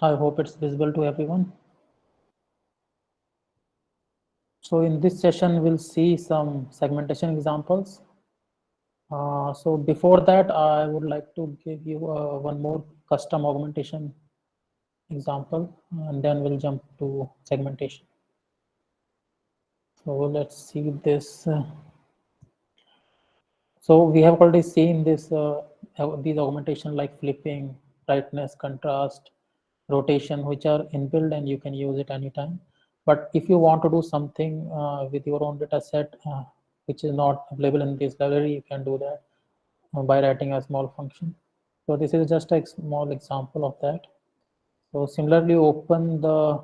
I hope it's visible to everyone. So in this session, we'll see some segmentation examples. So before that, I would like to give you one more custom augmentation example, and then we'll jump to segmentation. So let's see this. So we have already seen this these augmentation like flipping, brightness, contrast, rotation, which are inbuilt and you can use it anytime. But if you want to do something with your own data set, which is not available in this library, you can do that by writing a small function. So this is just a small example of that. So similarly, open the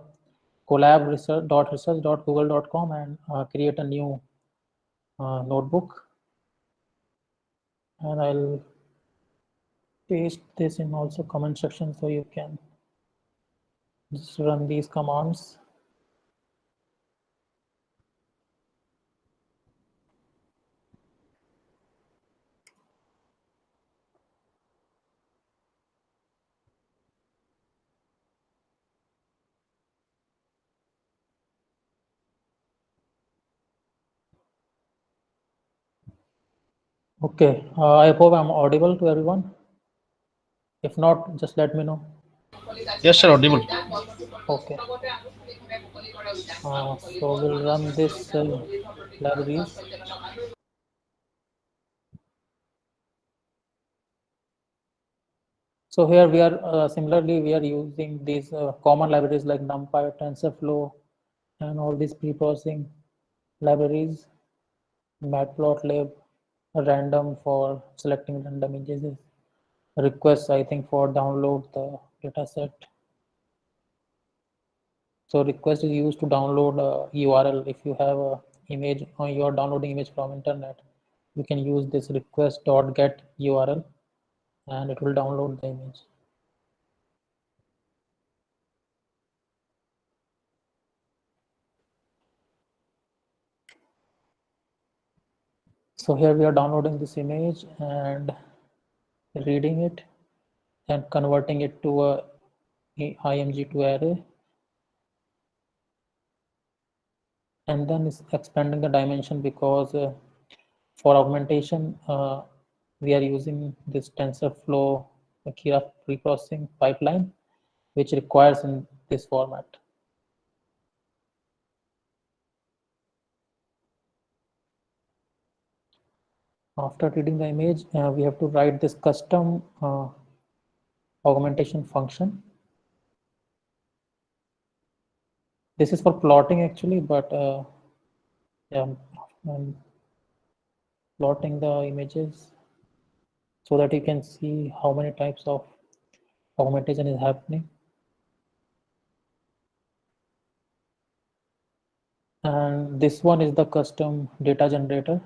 collab research.google.com and create a new notebook. And I'll paste this in also comment section so you can just run these commands. Okay, I hope I'm audible to everyone. If not, just let me know. Yes, sir, audible. Okay, so we'll run this libraries. So here we are similarly we are using these common libraries like NumPy, TensorFlow, and all these pre-processing libraries, Matplotlib, random for selecting random images, requests I think for download the dataset. So request is used to download a URL. If you have a image or you are downloading image from internet, you can use this request.get URL and it will download the image. So here we are downloading this image and reading it and converting it to a IMG2 array, and then it's expanding the dimension because for augmentation we are using this TensorFlow Akira preprocessing pipeline, which requires in this format. After reading the image, we have to write this custom augmentation function. This is for plotting actually, but yeah, I'm plotting the images so that you can see how many types of augmentation is happening. And this one is the custom data generator,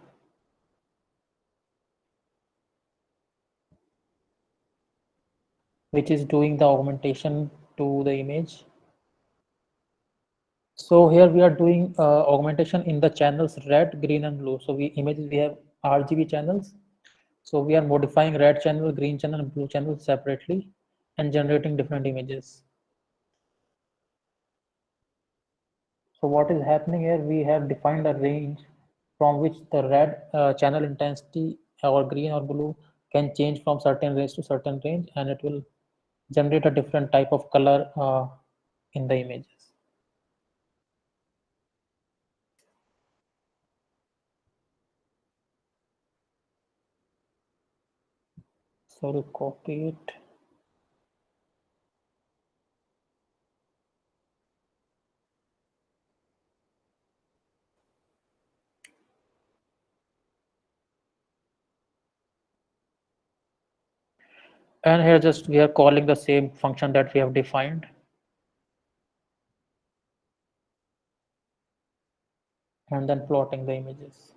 which is doing the augmentation to the image. So here we are doing augmentation in the channels red, green, and blue. So we have RGB channels. So we are modifying red channel, green channel, and blue channel separately and generating different images. So what is happening here? We have defined a range from which the red channel intensity or green or blue can change from certain range to certain range, and it will generate a different type of color in the images. So to copy it, and here just we are calling the same function that we have defined, and then plotting the images.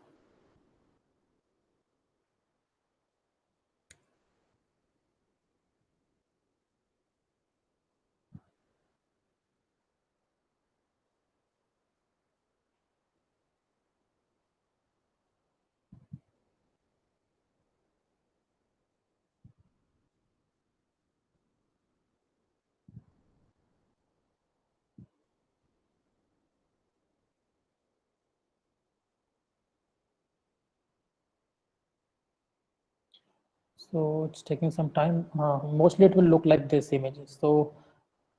So it's taking some time. Mostly it will look like this images. So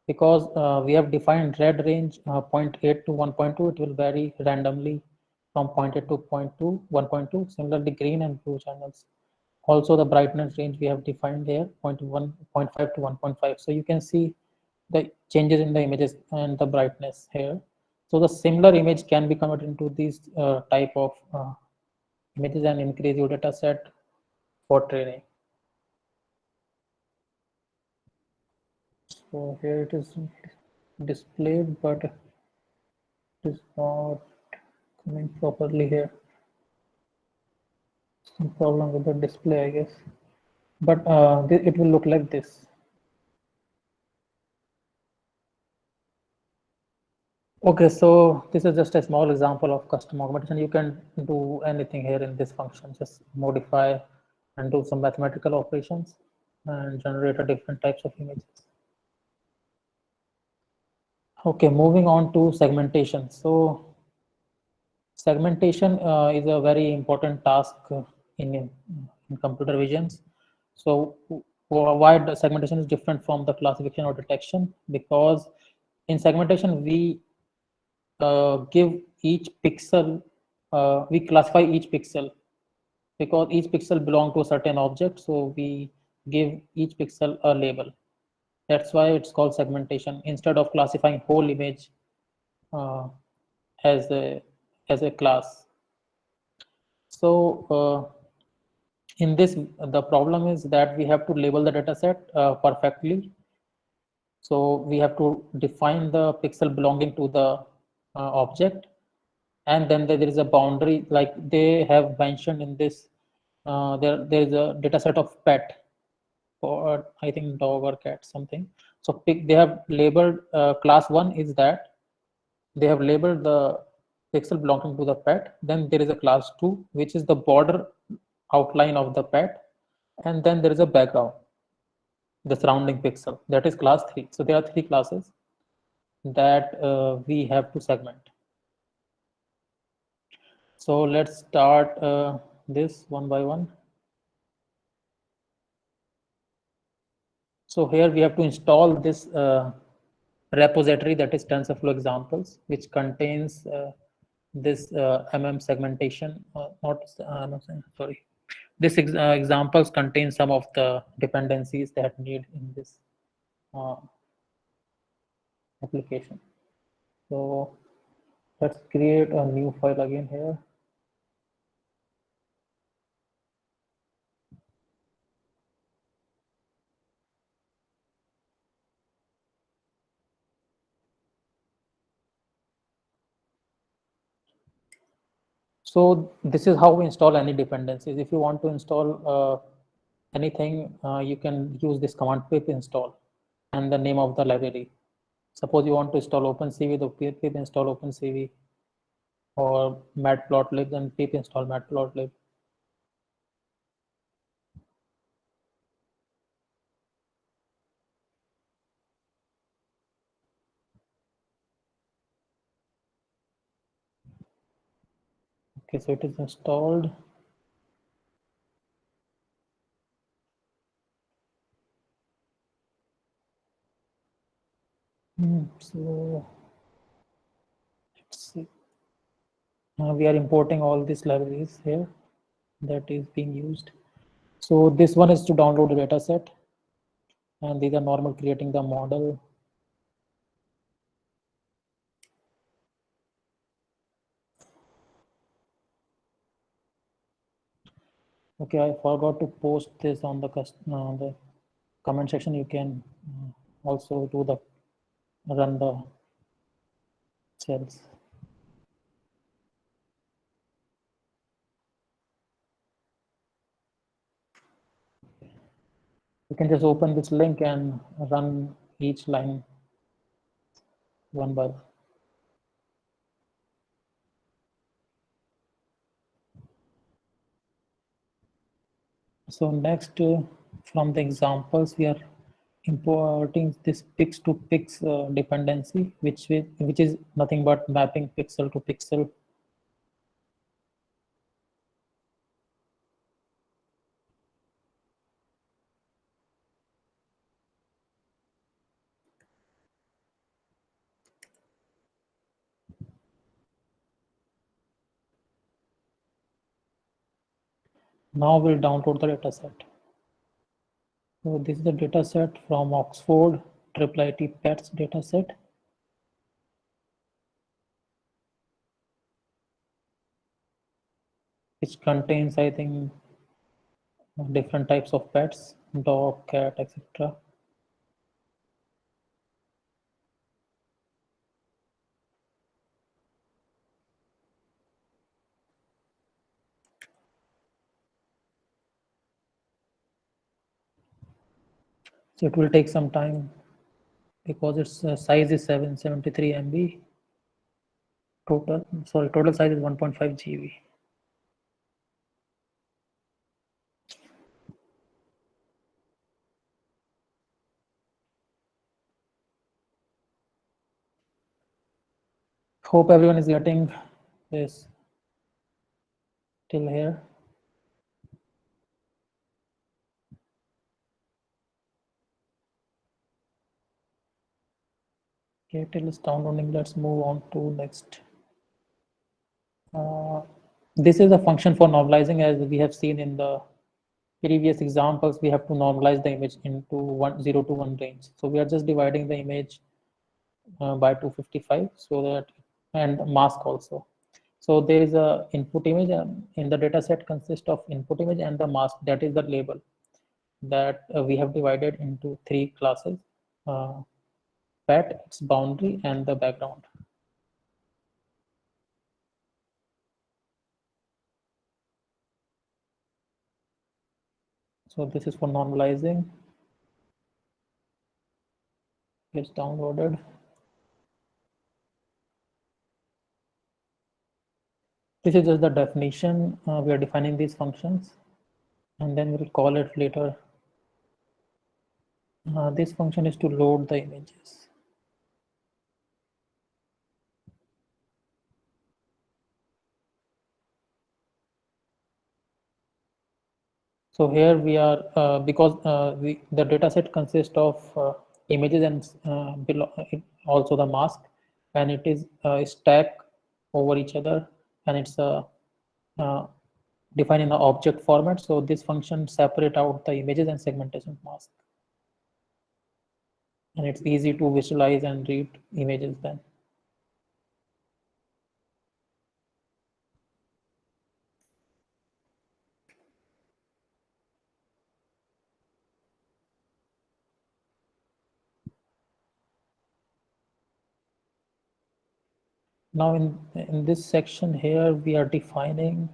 because we have defined red range 0.8 to 1.2, it will vary randomly from 0.8 to 0.2, 1.2. Similarly, green and blue channels. Also the brightness range we have defined here 0.1, 0.5 to 1.5. So you can see the changes in the images and the brightness here. So the similar image can be converted into these type of images and increase your data set for training. So here it is displayed, but it is not coming properly here. Some problem with the display, I guess. But it will look like this. Okay, so this is just a small example of custom augmentation. You can do anything here in this function, just modify and do some mathematical operations and generate a different types of images. Okay, moving on to segmentation. So segmentation is a very important task in computer visions. So why the segmentation is different from the classification or detection? Because in segmentation we give each pixel, we classify each pixel because each pixel belong to a certain object. So we give each pixel a label. That's why it's called segmentation instead of classifying whole image uh, as a class. So in this, the problem is that we have to label the data set perfectly. So we have to define the pixel belonging to the object, and then there is a boundary, like they have mentioned in this. There is a data set of pet, or I think dog or cat something. So they have labeled class 1 is that they have labeled the pixel belonging to the pet. Then there is a class 2, which is the border outline of the pet, and then there is a background, the surrounding pixel, that is class 3. So there are three classes that we have to segment. So let's start this one by one. So here we have to install this repository, that is TensorFlow examples, which contains this segmentation. No, sorry. This examples contain some of the dependencies that need in this uh, application. So let's create a new file again here. So this is how we install any dependencies. If you want to install anything, you can use this command pip install and the name of the library. Suppose you want to install OpenCV, the pip install OpenCV, or matplotlib, then pip install matplotlib. Okay, so it is installed. So let's see. We are importing all these libraries here that is being used. So this one is to download the data set, and these are normal creating the model. Okay, I forgot to post this on the comment section. You can also do the run the cells. You can just open this link and run each line one by one. So next, from the examples, we are importing this pix to pix dependency, which is nothing but mapping pixel to pixel. Now we'll download the dataset. So this is the dataset from Oxford IIIT PETS dataset. Which contains, I think, different types of pets, dog, cat, etc. So it will take some time because its size is 773 MB. Total size is 1.5 GB. Hope everyone is getting this till here. Okay, till it's downloading, let's move on to next. This is a function for normalizing, as we have seen in the previous examples. We have to normalize the image into 0 to 1 range. So we are just dividing the image by 255, so that, and mask also. So there is a input image in the data set consists of input image and the mask, that is the label that we have divided into 3 classes: pet, its boundary, and the background. So this is for normalizing. It's downloaded. This is just the definition. We are defining these functions, and then we'll call it later. This function is to load the images. So here we are, because the data set consists of images and also the mask, and it is stacked over each other, and it's uh, defined in the object format. So this function separate out the images and segmentation mask, and it's easy to visualize and read images then. Now in this section here, we are defining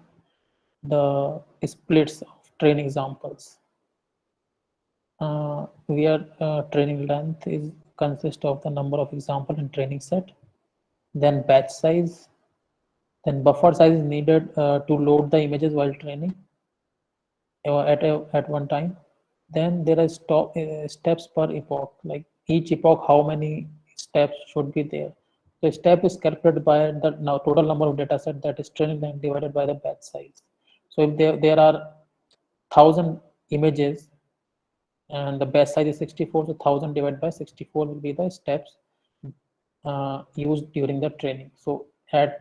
the splits of training examples. Where training length is consist of the number of example in training set, then batch size, then buffer size is needed to load the images while training at one time. Then there are steps per epoch, like each epoch how many steps should be there. So step is calculated by the now total number of data set, that is training length, divided by the batch size. So if there are 1,000 images and the batch size is 64, so 1,000 divided by 64 will be the steps used during the training. So at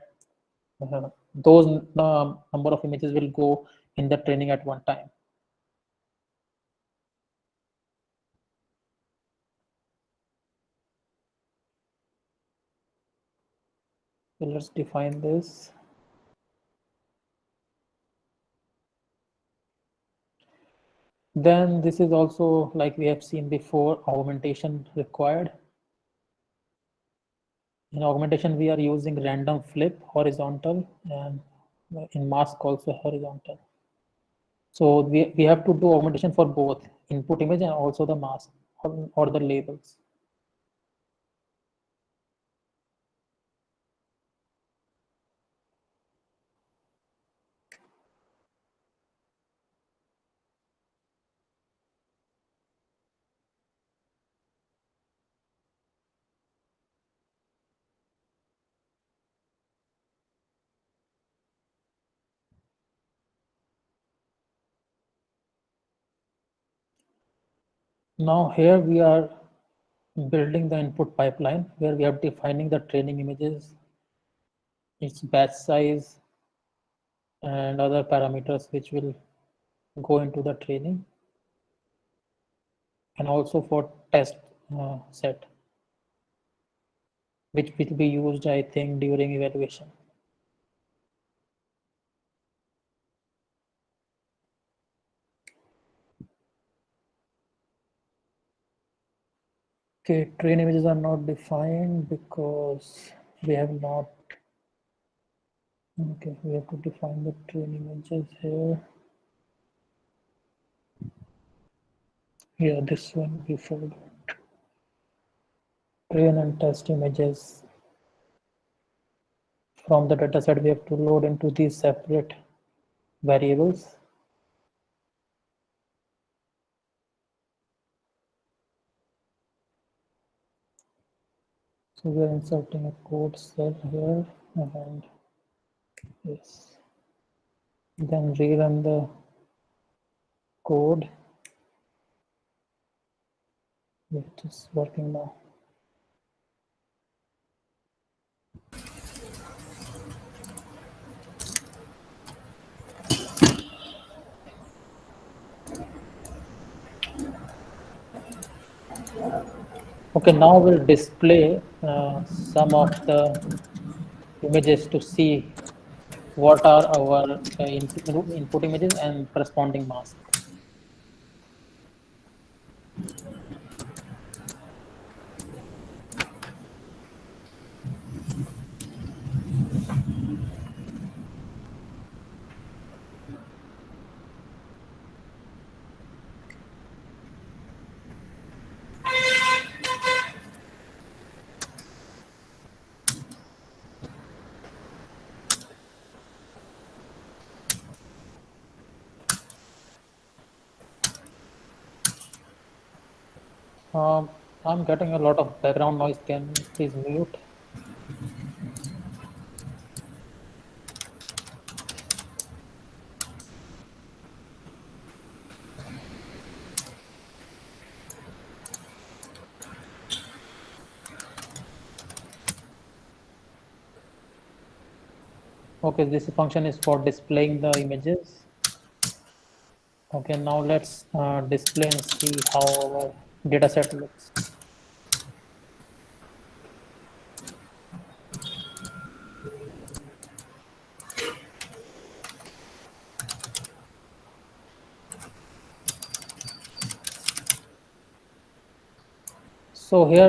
those number of images will go in the training at one time. So let's define this. Then this is also, like we have seen before, augmentation required. In augmentation, we are using random flip horizontal, and in mask also horizontal. So we have to do augmentation for both input image and also the mask or the labels. Now here we are building the input pipeline, where we are defining the training images, its batch size, and other parameters which will go into the training and also for test set, which will be used, I think, during evaluation. Okay, train images are not defined because we have not. Okay, we have to define the train images here. Yeah, this one we forgot. Train and test images from the dataset we have to load into these separate variables. So we are inserting a code cell here and yes. Then rerun the code. It is working now. Okay, now we'll display some of the images to see what are our input images and corresponding mask. I'm getting a lot of background noise. Can you please mute? Okay, this function is for displaying the images. Okay, now let's display and see how our data set looks. So here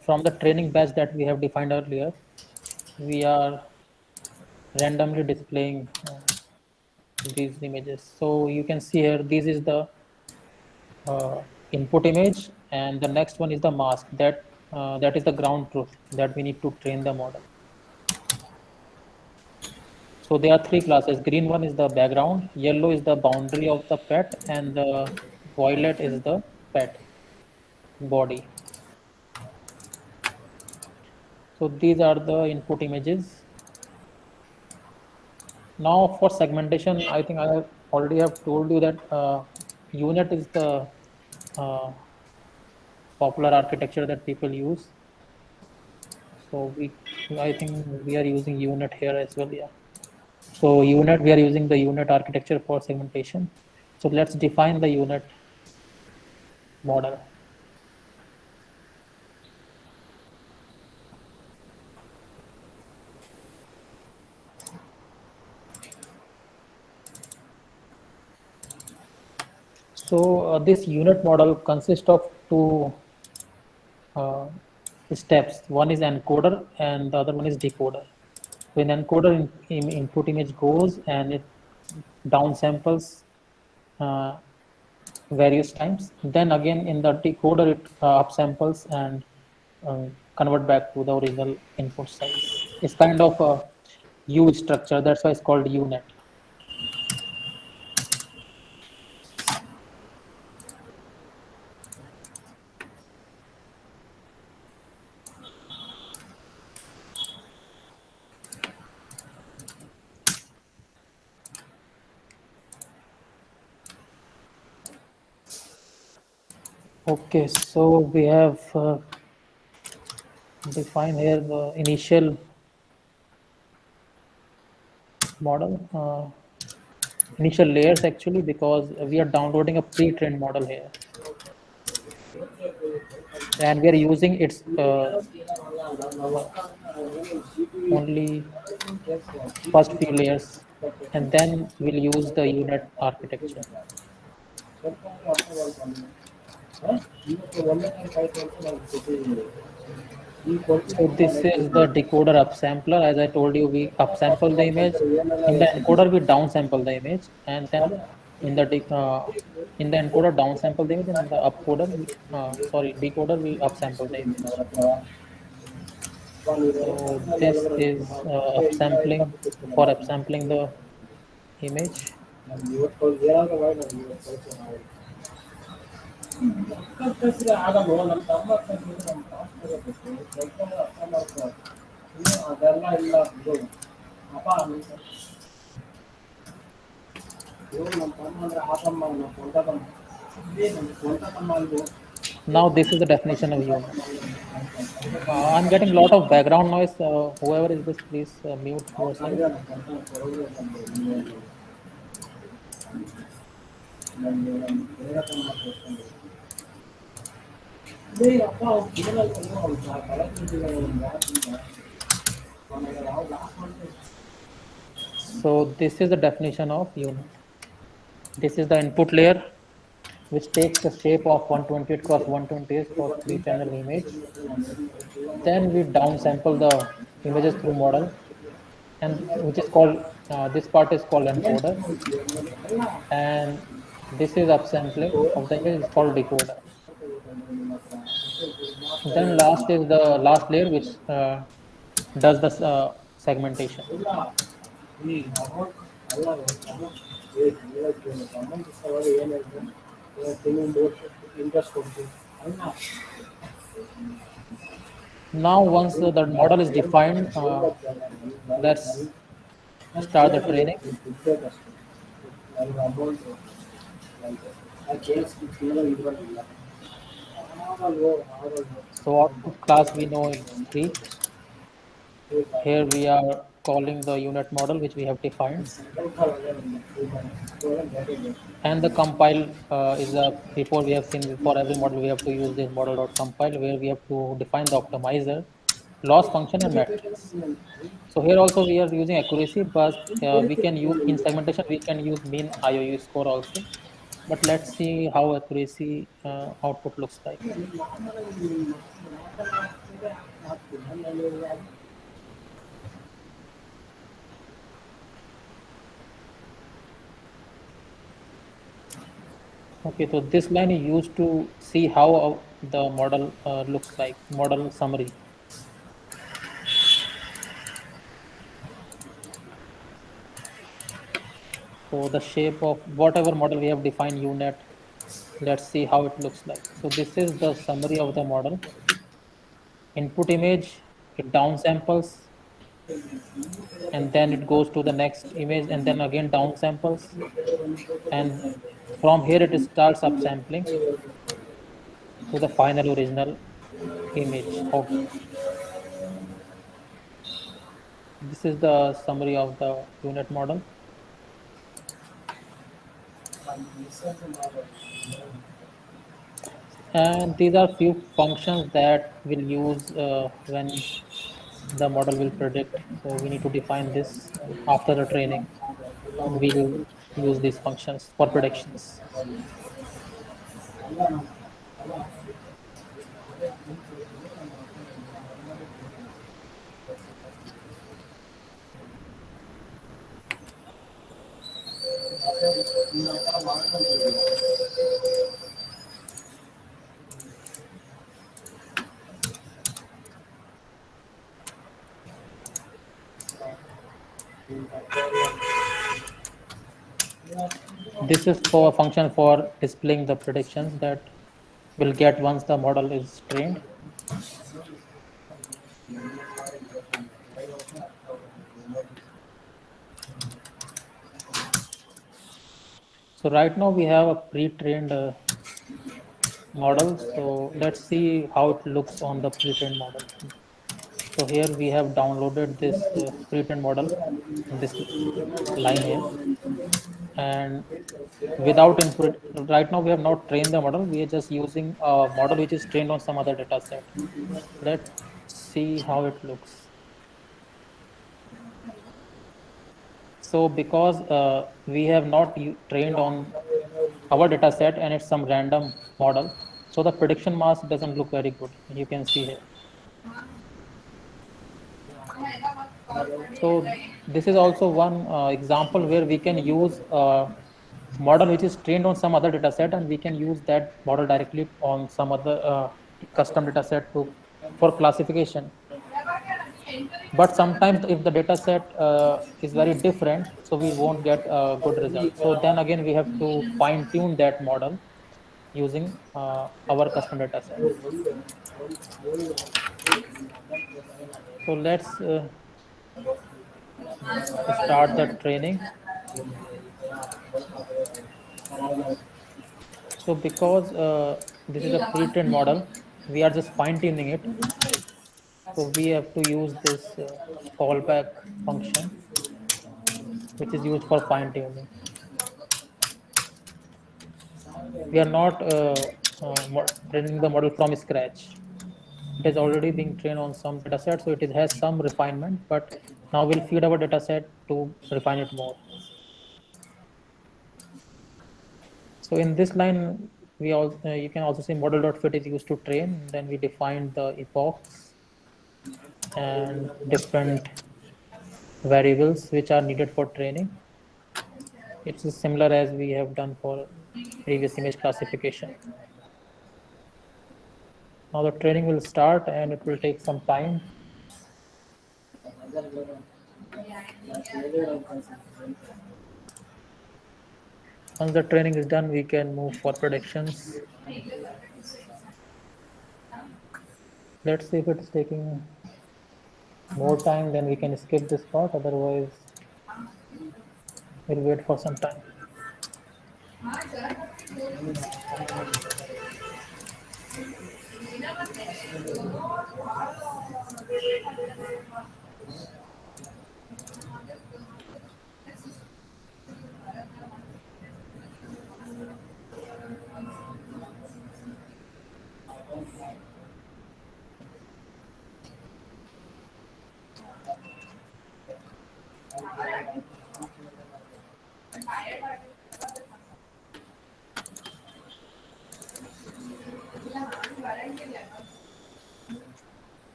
from the training batch that we have defined earlier, we are randomly displaying these images. So you can see here, this is the input image, and the next one is the mask. That is the ground truth that we need to train the model. So there are three classes. Green one is the background, yellow is the boundary of the pet, and the violet is the pet body. So these are the input images. Now for segmentation, I think I already have told you that UNet is the popular architecture that people use. So I think we are using UNet here as well, yeah. So UNet, we are using the UNet architecture for segmentation. So let's define the UNet model. So this UNet model consists of two steps. One is encoder and the other one is decoder. So in encoder, input image goes and it downsamples various times. Then again in the decoder, it upsamples and convert back to the original input size. It's kind of a U structure. That's why it's called UNet. Okay, so we have defined here the initial model. initial layers actually, because we are downloading a pre-trained model here, and we are using its only first few layers, and then we'll use the UNet architecture. So this is the decoder upsampler. As I told you, we upsample the image. In the encoder, we downsample the image, and then in the in the encoder downsample the image, and in the upcoder, decoder, we upsample the image. So this is upsampling for upsampling the image. Now this is the definition of UNet. I'm getting a lot of background noise. Whoever is this, please mute yourself. So this is the definition of UNet. This is the input layer, which takes the shape of 128 cross 128 for 3-channel image. Then we downsample the images through model, and which is called this part is called encoder, and this is upsampling of the image is called decoder. Then last is the last layer, which does the segmentation. Now once the model is defined, let's start the training. So output class we know is 3. Here we are calling the UNet model, which we have defined. And the compile is before we have seen for every model, we have to use this model.compile, where we have to define the optimizer, loss function, and metrics. So here also we are using accuracy, but we can use in segmentation, we can use mean IOU score also. But let's see how accuracy output looks like. Okay, so this line is used to see how the model looks like, model summary. So the shape of whatever model we have defined UNet, let's see how it looks like. So this is the summary of the model. Input image, it downsamples, and then it goes to the next image, and then again downsamples, and from here it starts upsampling to the final original image output. This is the summary of the UNet model. And these are few functions that we'll use when the model will predict. So we need to define this, and after the training we'll use these functions for predictions. This is for a function for displaying the predictions that we'll get once the model is trained. So right now we have a pre-trained model. So let's see how it looks on the pre-trained model. So here we have downloaded this pre-trained model in this line here. and without input, right now we have not trained the model. We are just using a model which is trained on some other data set. Let's see how it looks. So because we have not trained on our data set and it's some random model, so the prediction mask doesn't look very good. You can see here. So this is also one example where we can use a model which is trained on some other data set, and we can use that model directly on some other custom data set for classification. But sometimes if the data set is very different, so we won't get a good result. So then again, we have to fine tune that model using our custom data set. So let's start the training. So because this is a pre-trained model, we are just fine tuning it. So we have to use this callback function, which is used for fine tuning. We are not training the model from scratch. It is already being trained on some data set, so it has some refinement, but now we'll feed our data set to refine it more. So in this line, we all you can also see model.fit is used to train. Then we define the epochs and different variables which are needed for training. It's similar as we have done for previous image classification. Now the training will start and it will take some time. Once the training is done, we can move for predictions. Let's see if it's taking more time, then we can skip this part. Otherwise, we'll wait for some time.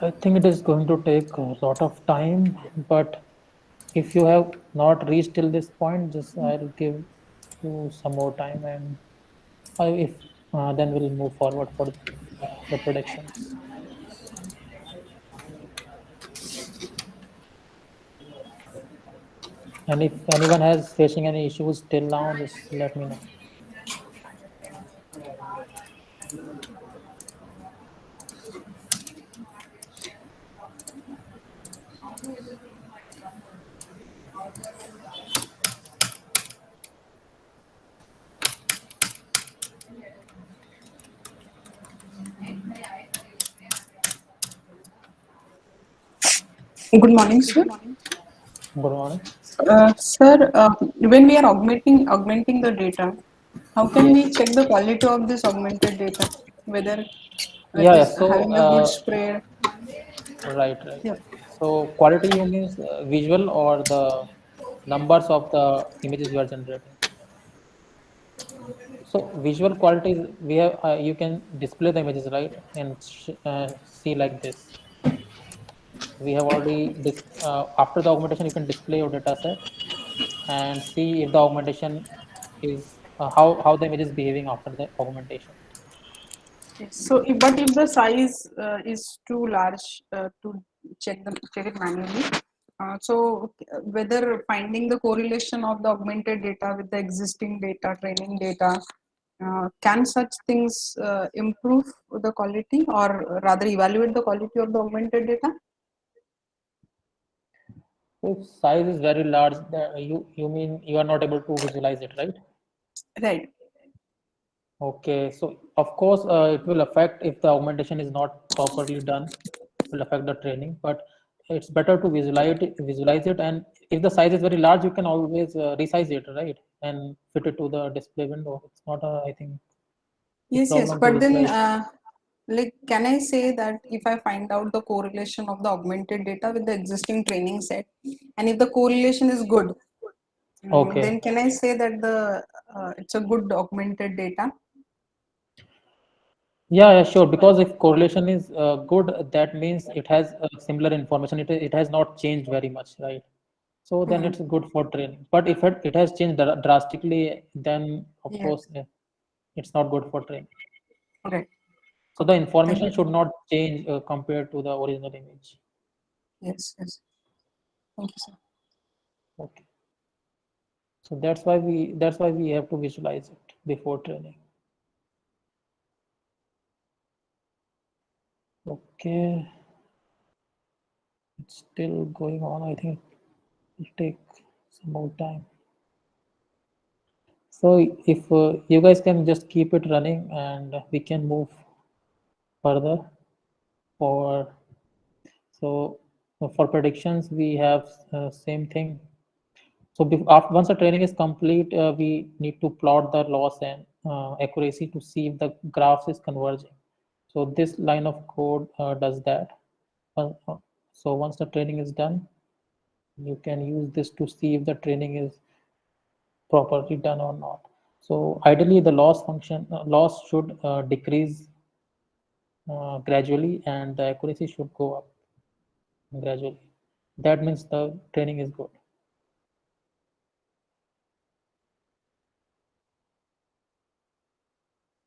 I think it is going to take a lot of time, but if you have not reached till this point, just I'll give you some more time, and if then we'll move forward for the predictions. And if anyone has facing any issues till now, just let me know. Good morning, sir. Good morning. Sir, when we are augmenting the data, how can we check the quality of this augmented data? Whether it Yeah. is So having a good spread? right, right. Yeah. So quality you means visual or the numbers of the images you are generating. So visual quality is we have you can display the images, right, and see like this. We have already after the augmentation you can display your data set and see if the augmentation is how the image is behaving after the augmentation. Yes. So, but if the size is too large to check it manually, whether finding the correlation of the augmented data with the existing data, training data, can such things improve the quality, or rather evaluate the quality of the augmented data? If size is very large, you mean you are not able to visualize it, right? Right. Okay, so of course it will affect if the augmentation is not properly done. It will affect the training, but it's better to visualize it, and if the size is very large, you can always resize it, right, and fit it to the display window. It's not a, I think, a Yes, yes. problem to But then, visualize. like, can I say that if I find out the correlation of the augmented data with the existing training set, and if the correlation is good, then Okay. can I say that the it's a good augmented data? Yeah, sure. Because if correlation is good, that means it has similar information. It has not changed very much, right? So then Hmm. it's good for training. But if it has changed drastically, then of Yes. course it's not good for training. Right. So the Okay. Thank information you. should not change compared to the original image. Yes. Yes. Thank you, sir. Okay. So that's why we have to visualize it before training. Okay, it's still going on. I think it'll take some more time. So if you guys can just keep it running and we can move further for so for predictions we have same thing. So once the training is complete, we need to plot the loss and accuracy to see if the graph is converging. So this line of code does that. So once the training is done, you can use this to see if the training is properly done or not. So ideally, the loss should decrease gradually, and the accuracy should go up gradually. That means the training is good.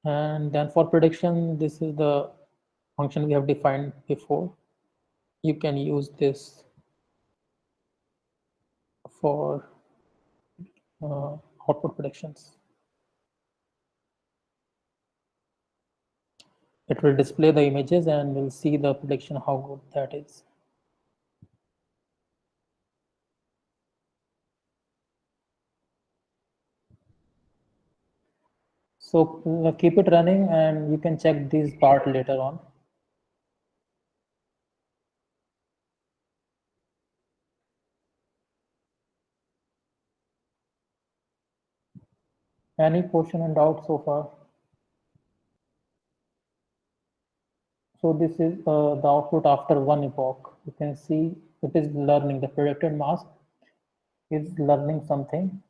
And then for prediction, this is the function we have defined before. You can use this for uh, output predictions. It will display the images and we'll see the prediction how good that is. So keep it running and you can check this part later on. Any question and doubt so far? So this is the output after one epoch. You can see it is learning. The predicted mask is learning something,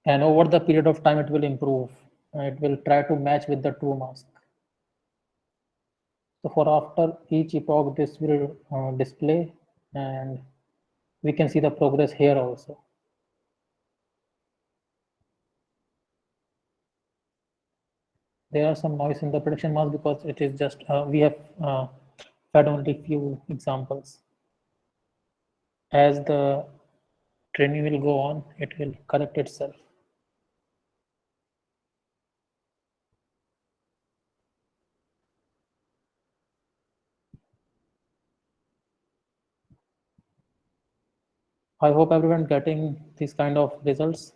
and over the period of time, it will improve. It will try to match with the true mask. So for after each epoch, this will display, and we can see the progress here also. There are some noise in the prediction mask because it is just we have fed only few examples. As the training will go on, it will correct itself. I hope everyone getting these kind of results.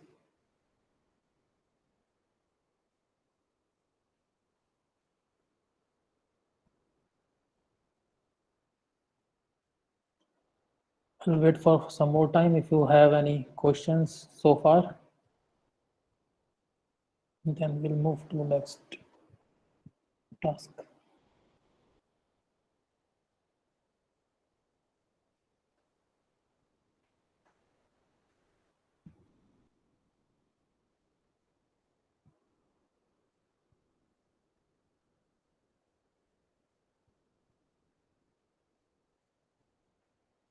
I'll wait for some more time if you have any questions so far. Then we'll move to next task.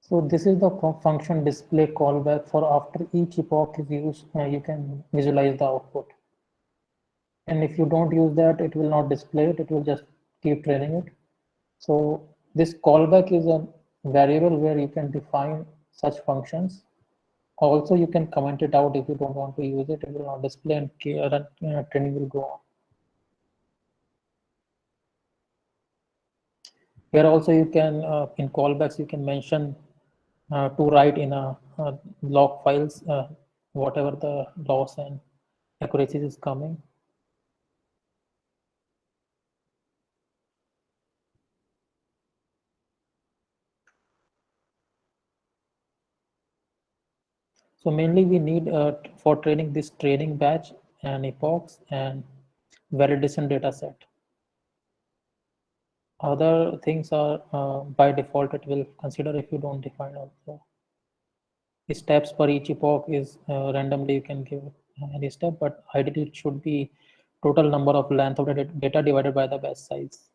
So this is the function display callback for after each epoch is used, you can visualize the output. And if you don't use that, it will not display it. It will just keep training it. So this callback is a variable where you can define such functions. Also, you can comment it out if you don't want to use it. It will not display and training will go on. Here also you can, in callbacks, you can mention to write in a log files, whatever the loss and accuracy is coming. So mainly we need for training this training batch and epochs and validation data set. Other things are by default it will consider if you don't define also. Steps per each epoch is randomly you can give any step, but ideally it should be total number of length of the data divided by the batch size.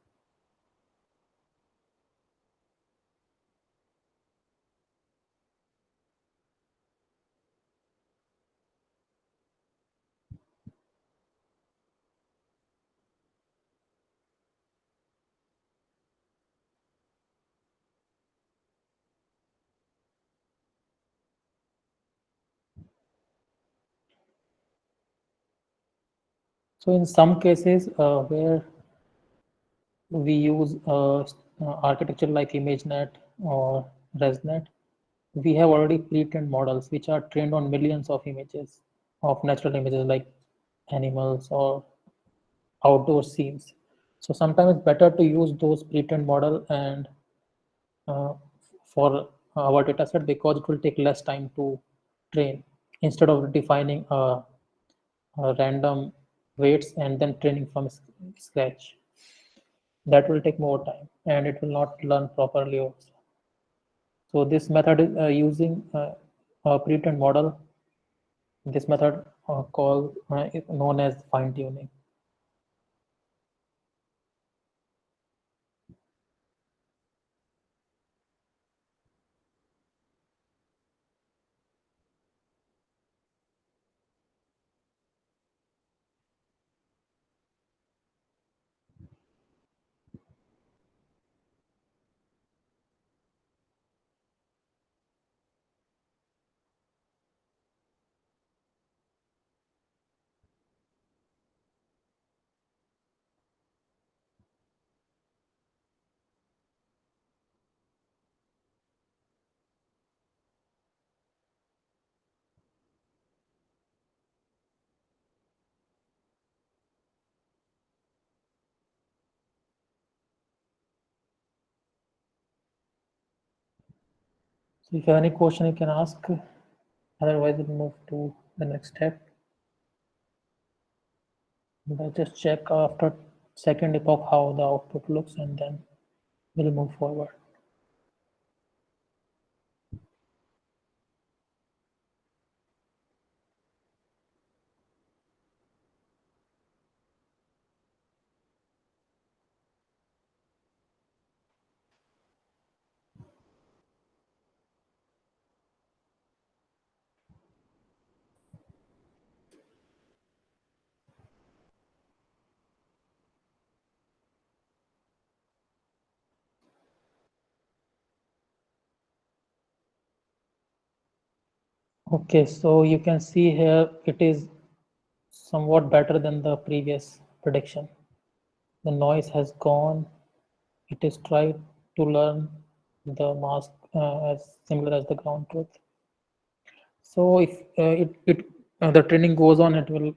So in some cases where we use architecture like ImageNet or ResNet, we have already pre-trained models which are trained on millions of images, of natural images like animals or outdoor scenes. So sometimes it's better to use those pre-trained model and uh, for our data set because it will take less time to train instead of defining random weights and then training from scratch. That will take more time and it will not learn properly also. So this method is using a pre-trained model. This method called is known as fine tuning. So if you have any question, you can ask. Otherwise, we'll move to the next step. Let's just check after second epoch how the output looks, and then we'll move forward. Okay, so you can see here it is somewhat better than the previous prediction. The noise has gone. It is tried to learn the mask as similar as the ground truth. So if the training goes on, it will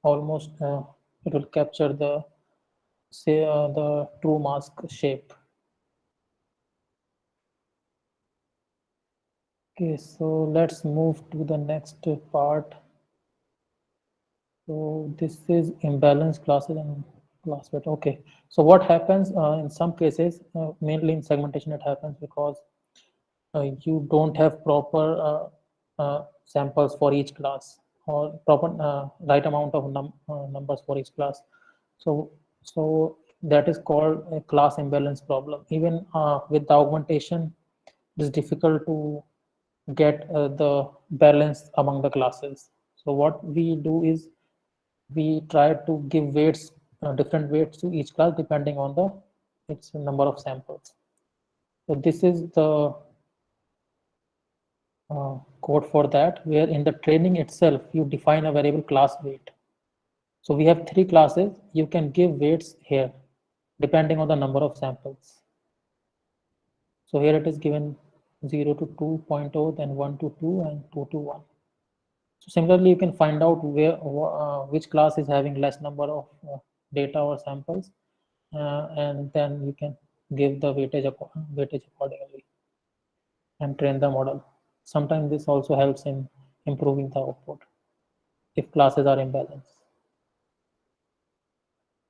almost it will capture the say the true mask shape. Okay, so let's move to the next part. So this is imbalance classes and class weight. Okay, so what happens in some cases, mainly in segmentation, it happens because you don't have proper samples for each class or proper right amount of numbers for each class. So that is called a class imbalance problem. Even with the augmentation, it is difficult to get the balance among the classes. So what we do is we try to give weights, different weights to each class depending on the its number of samples. So this is the code for that, where in the training itself you define a variable class weight. So we have three classes. You can give weights here depending on the number of samples. So here it is given 0 to 2.0, then 1 to 2, and 2 to 1. So similarly, you can find out where which class is having less number of data or samples, and then you can give the weightage accordingly and train the model. Sometimes this also helps in improving the output if classes are imbalanced.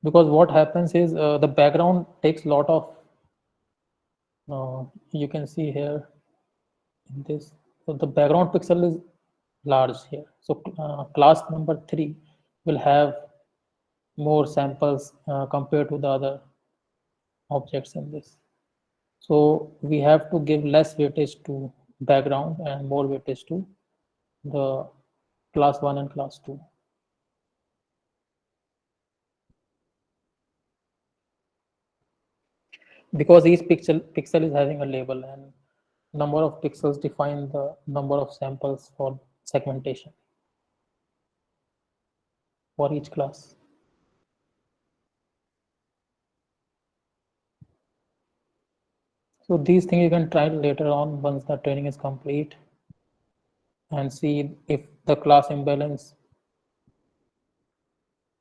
Because what happens is the background takes a lot of, you can see here in this, so the background pixel is large here. So class number 3 will have more samples compared to the other objects in this. So we have to give less weightage to background and more weightage to the class 1 and class 2. Because each pixel is having a label, and number of pixels define the number of samples for segmentation for each class. So these things you can try later on once the training is complete and see if the class imbalance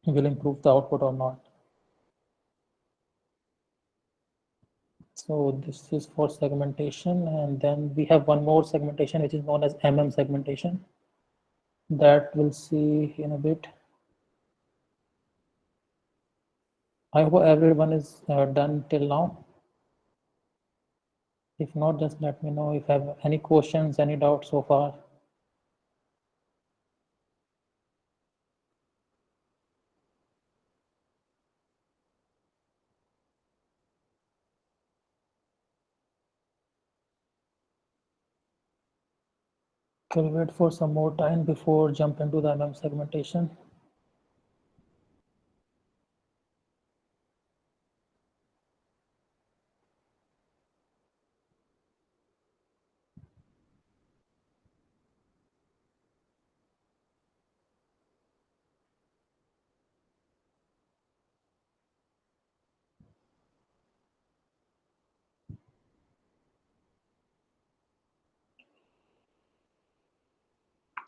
will improve the output or not. So this is for segmentation, and then we have one more segmentation which is known as segmentation, that we'll see in a bit. I hope everyone is done till now. If not, just let me know if you have any questions, any doubts so far. We'll wait for some more time before jump into the segmentation.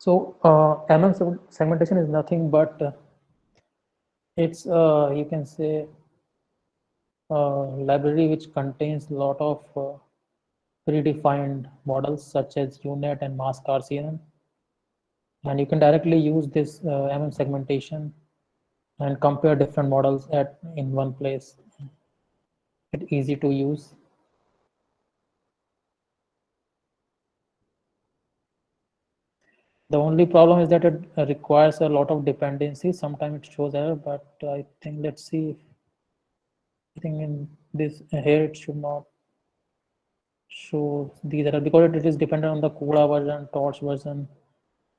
So segmentation is nothing but it's you can say library which contains a lot of predefined models such as UNet and mask RCN, and you can directly use this segmentation and compare different models in one place. It's easy to use. The only problem is that it requires a lot of dependencies. Sometimes it shows error, but I think let's see. I think in this here it should not show these error because it is dependent on the CUDA version, Torch version,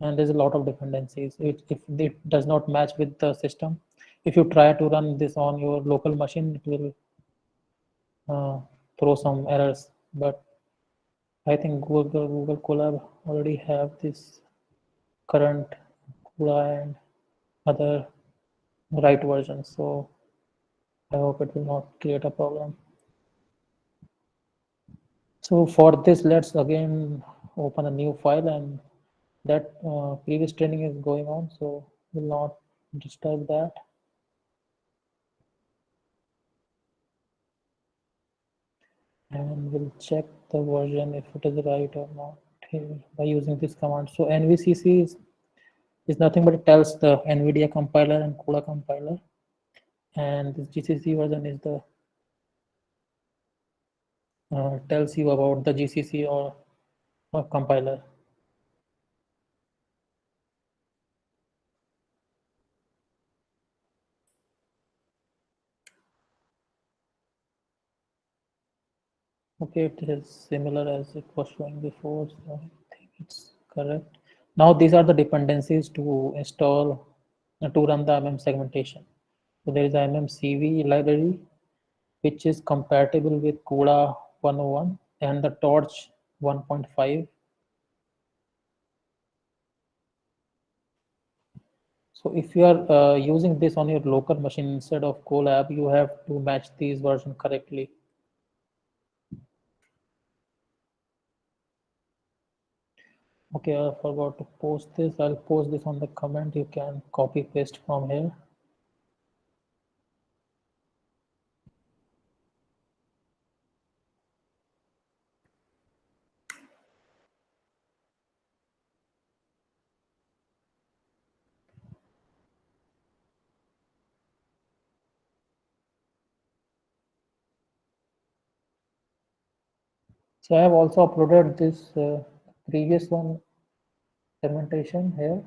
and there's a lot of dependencies. If it does not match with the system, if you try to run this on your local machine, it will throw some errors. But I think Google Colab already have this current CUDA and other right versions, so I hope it will not create a problem. So for this, let's again open a new file, and that previous training is going on, so we'll not disturb that. And we'll check the version if it is right or not here by using this command. So NVCC is nothing but it tells the NVIDIA compiler and CUDA compiler, and this GCC version is the tells you about the GCC or compiler. Okay, it is similar as it was showing before, so I think it's correct. Now these are the dependencies to install to run the segmentation. So there is a MMCV library which is compatible with CUDA 101 and the Torch 1.5. So if you are using this on your local machine instead of Colab, you have to match these versions correctly. Okay, I forgot to post this. I'll post this on the comment. You can copy paste from here. So I have also uploaded this previous one segmentation here,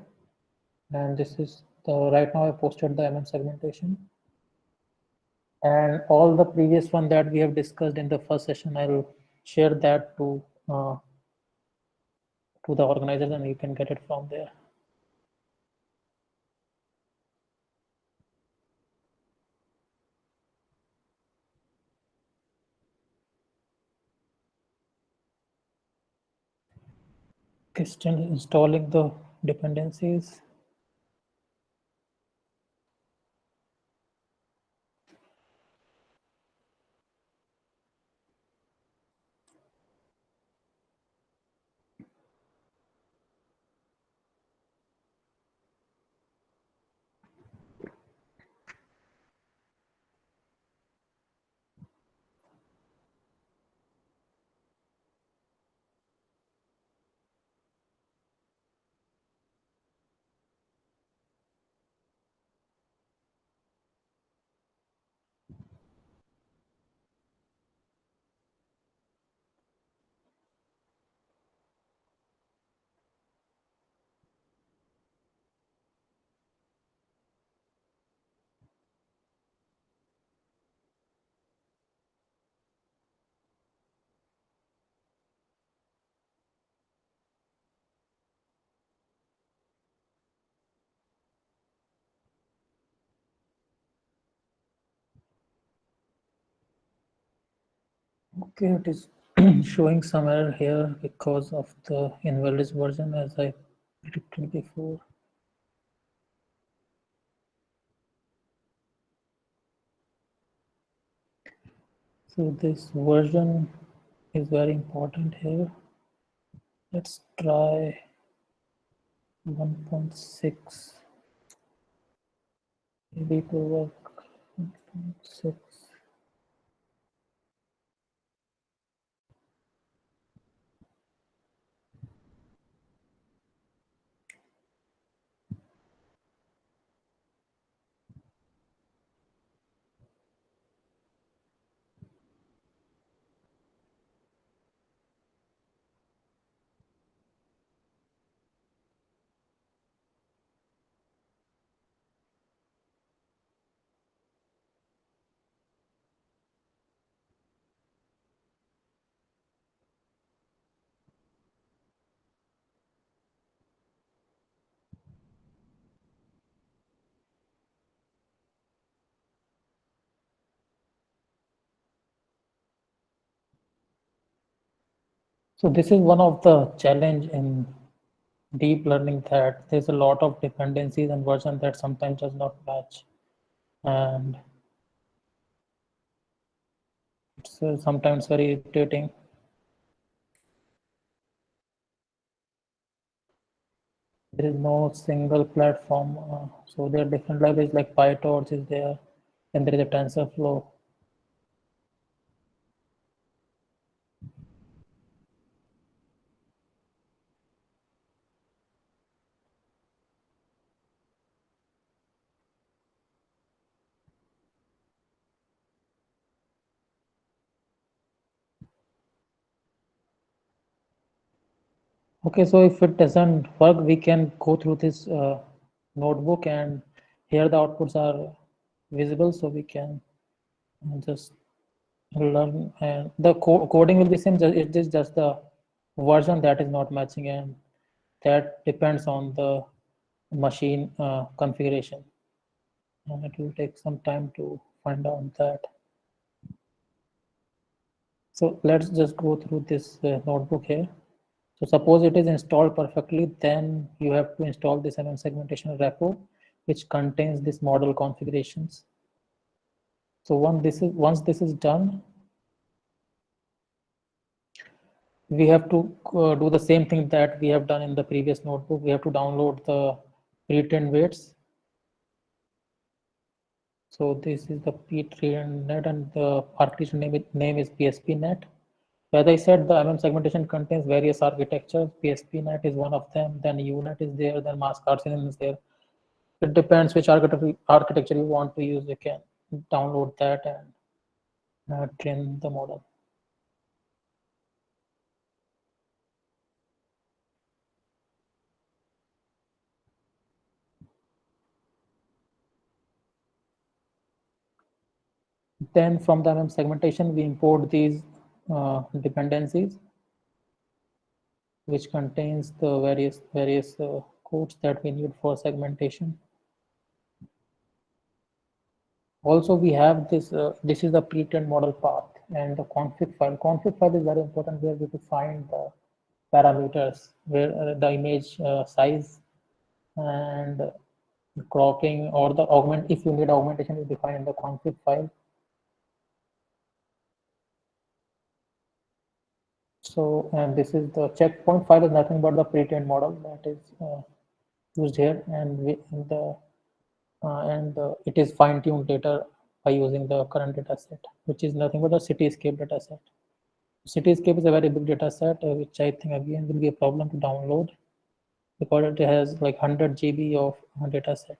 and this is right now I posted the MM segmentation, and all the previous one that we have discussed in the first session, I'll share that to the organizers, and you can get it from there. Okay, still installing the dependencies. Okay, it is showing some error here because of the invalid version, as I predicted before. So this version is very important here. Let's try 1.6. Maybe it will work. 1.6. So this is one of the challenge in deep learning, that there's a lot of dependencies and version that sometimes does not match, and it's sometimes very irritating. There is no single platform, so there are different libraries like PyTorch is there, and there is a TensorFlow. Okay, so if it doesn't work, we can go through this notebook, and here the outputs are visible, so we can just learn, and the coding will be same. It is just the version that is not matching, and that depends on the machine configuration, and it will take some time to find out that. So let's just go through this notebook here. So suppose it is installed perfectly, then you have to install this MM segmentation repo, which contains this model configurations. So once this is done, we have to do the same thing that we have done in the previous notebook. We have to download the pre-trained weights. So this is the pre-trained net, and the architecture name is PSPNet. As I said, the MM segmentation contains various architectures. PSPNet is one of them. Then UNet is there. Then Mask-RCN is there. It depends which architecture you want to use. You can download that and train the model. then from the MM segmentation, we import these dependencies, which contains the various codes that we need for segmentation. Also, we have this. This is the pre-trained model path and the config file. Config file is very important where we define the parameters, where the image size and cropping or the augment. If you need augmentation, you define in the config file. So, and this is the checkpoint file is nothing but the pre-trained model that is used here, and it is fine-tuned data by using the current data set, which is nothing but a Cityscape data set. Cityscape is a very big data set, which I think again will be a problem to download because it has like 100 GB of data set.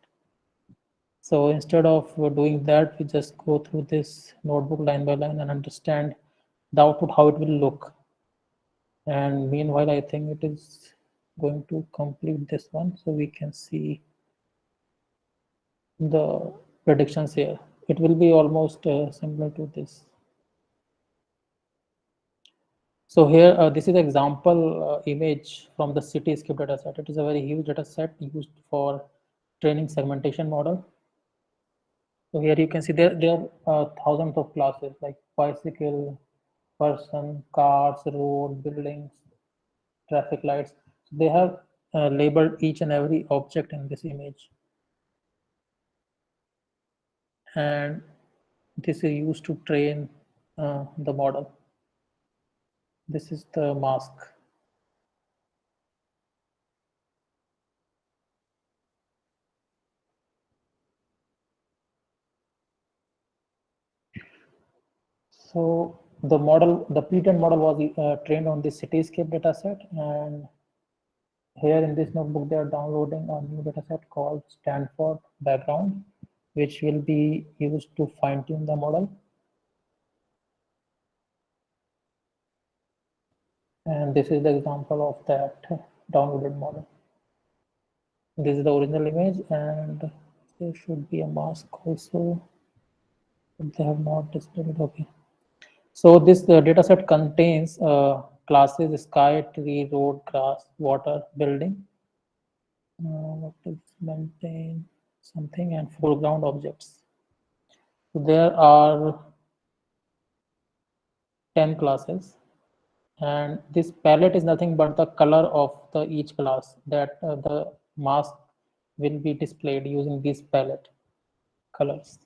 So instead of doing that, we just go through this notebook line by line and understand the output, how it will look. And meanwhile, I think it is going to complete this one so we can see the predictions here. It will be almost similar to this. So here, this is example image from the Cityscape dataset. It is a very huge dataset used for training segmentation model. So here you can see there are thousands of classes like bicycle, person, cars, road, buildings, traffic lights. So they have labeled each and every object in this image. And this is used to train the model. This is the mask. So the model, the pre-trained model was trained on the Cityscape dataset, and here in this notebook they are downloading a new dataset called Stanford background, which will be used to fine-tune the model. And this is the example of that downloaded model. This is the original image, and there should be a mask also. They have not displayed it. Okay. So this dataset contains classes sky, tree, road, grass, water, building. What is maintain something and foreground objects. So there are 10 classes, and this palette is nothing but the color of the each class that the mask will be displayed using this palette colors.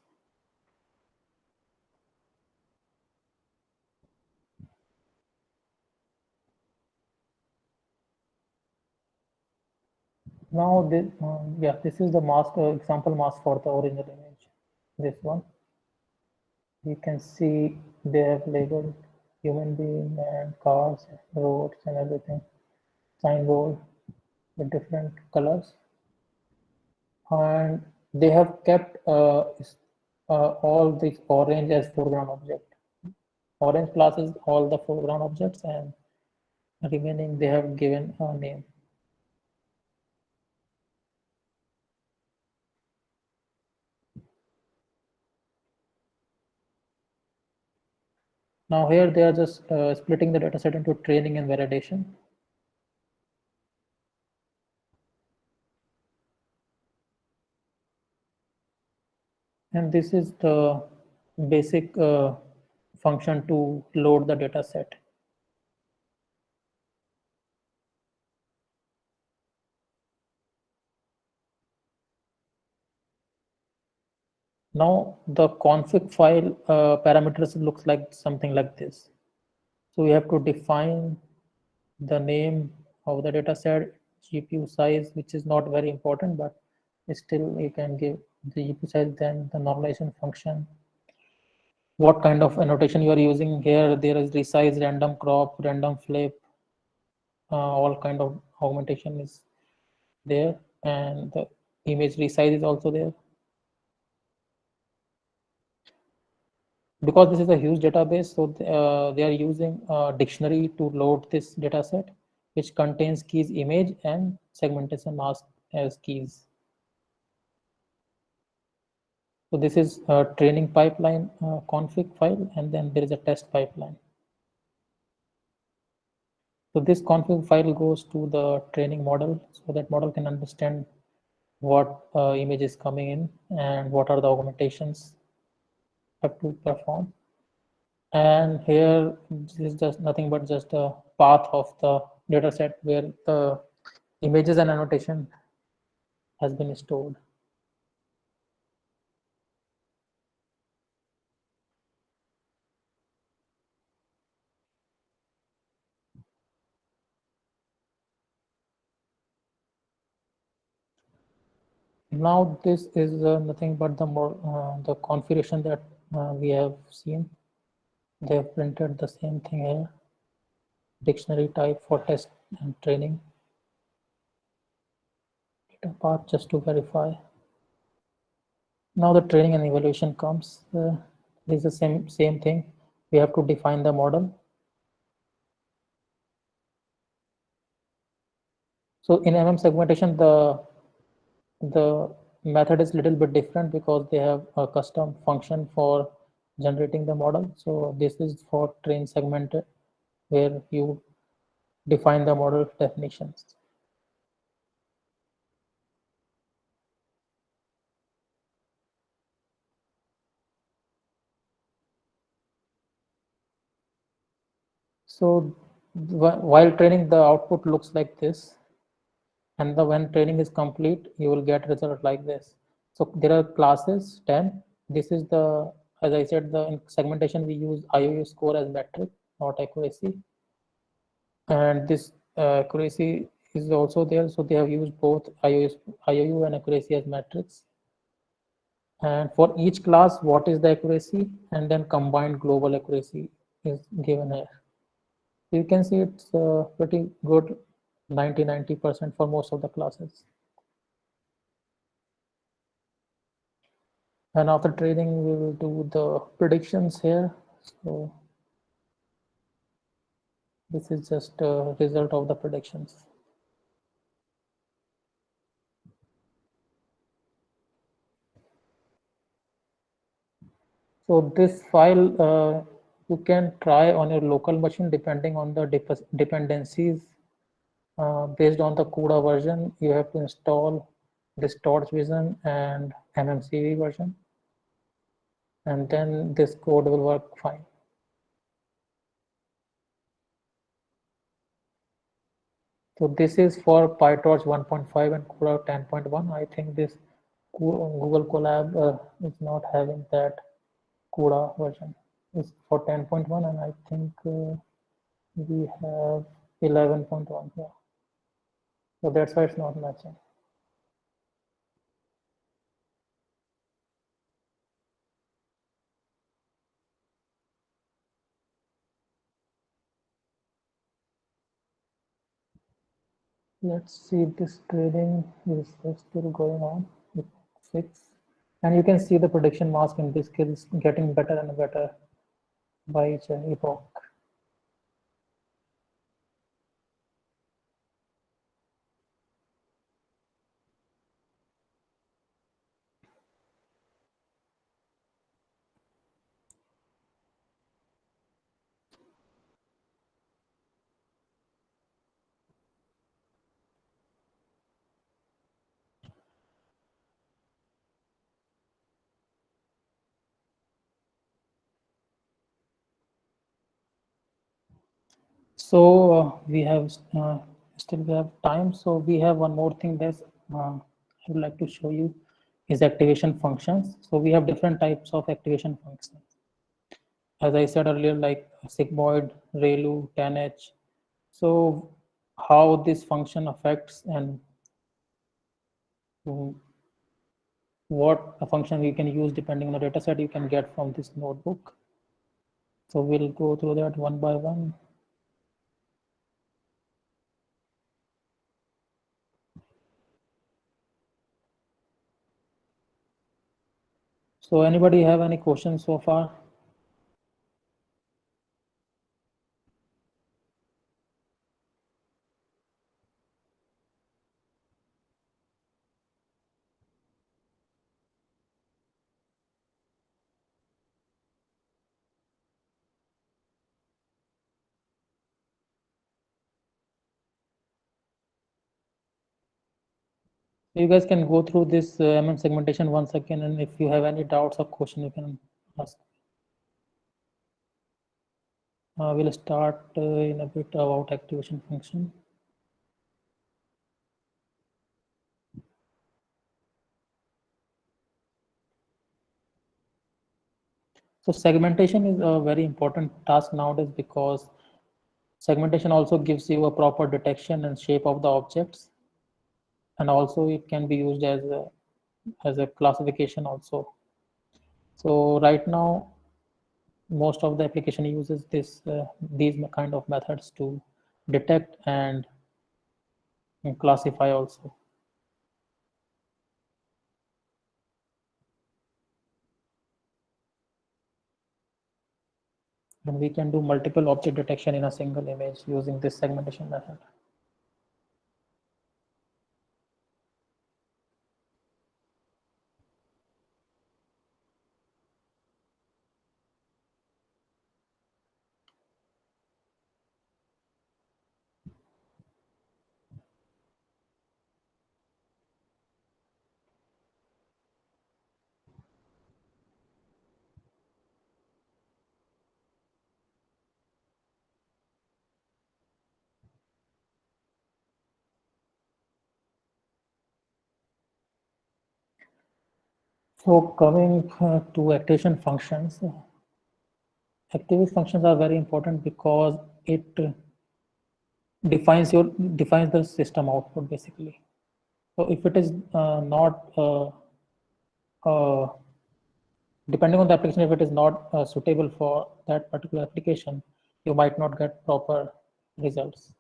Now this, this is the mask example mask for the original image. This one, you can see they have labeled human being and cars, roads, and everything. Signboard with different colors, and they have kept all this orange as foreground object. Orange class is all the foreground objects, and remaining they have given a name. Now here they are just splitting the dataset into training and validation. And this is the basic function to load the data set. Now the config file parameters looks like something like this. So we have to define the name of the data set, GPU size, which is not very important, but still you can give the GPU size, then the normalization function, what kind of annotation you are using here. There is resize, random crop, random flip, all kind of augmentation is there, and the image resize is also there. Because this is a huge database, so they are using a dictionary to load this data set, which contains keys image and segmentation mask as keys. So this is a training pipeline config file, and then there is a test pipeline. So this config file goes to the training model, so that model can understand what image is coming in and what are the augmentations have to perform. And here this is just nothing but just a path of the data set where the images and annotation has been stored. Now this is nothing but the configuration that we have seen. They have printed the same thing here. Dictionary type for test and training. Data path just to verify. Now the training and evaluation comes. This is the same thing. We have to define the model. So in MM segmentation, the method is a little bit different because they have a custom function for generating the model. So this is for train segmented, where you define the model definitions. So while training, the output looks like this, and when training is complete, you will get result like this. So there are classes 10. This is the, as I said, in segmentation we use IOU score as metric, not accuracy. And this accuracy is also there. So they have used both IOU and accuracy as metrics. And for each class, what is the accuracy, and then combined global accuracy is given here. You can see it's pretty good, 90% for most of the classes. And after training, we will do the predictions here. So this is just a result of the predictions. So this file you can try on your local machine depending on the dependencies. Based on the CUDA version, you have to install this Torch Vision and MMCV version, and then this code will work fine. So this is for PyTorch 1.5 and CUDA 10.1. I think this Google Colab is not having that CUDA version. It's for 10.1, and I think we have 11.1 here. So that's why it's not matching. Let's see, this trading is still going on with 6. And you can see the prediction mask in this case is getting better and better by each epoch. So we have still we have time. So we have one more thing that I would like to show you is activation functions. So we have different types of activation functions. As I said earlier, like sigmoid, ReLU, 10H. So how this function affects and what a function you can use depending on the data set you can get from this notebook. So we'll go through that one by one. So anybody have any questions so far? So you guys can go through this MM segmentation once again, and if you have any doubts or question, you can ask. We'll start in a bit about activation function. So segmentation is a very important task nowadays because segmentation also gives you a proper detection and shape of the objects, and also it can be used as a classification also. So right now, most of the application uses these kind of methods to detect and classify also. And we can do multiple object detection in a single image using this segmentation method. So coming to activation functions, activation functions are very important because it defines the system output basically. So if it is not depending on the application, if it is not suitable for that particular application, you might not get proper results.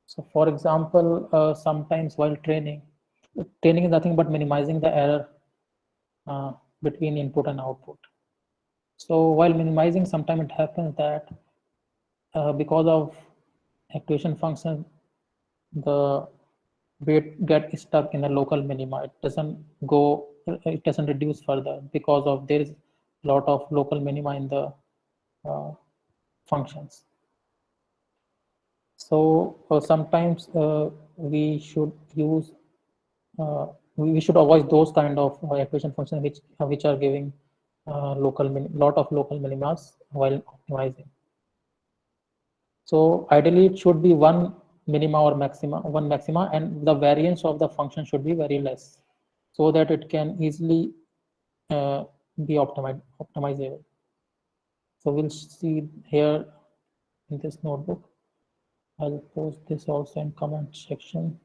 So for example, sometimes while training is nothing but minimizing the error between input and output. So while minimizing, sometimes it happens that because of activation function, the weight get stuck in a local minima. It doesn't reduce further because of there is a lot of local minima in the functions. So sometimes we should avoid those kind of equation functions which are giving lot of local minimas while optimizing. So ideally it should be one maxima, and the variance of the function should be very less, so that it can easily be optimizable. So we'll see here in this notebook. I'll post this also in comment section.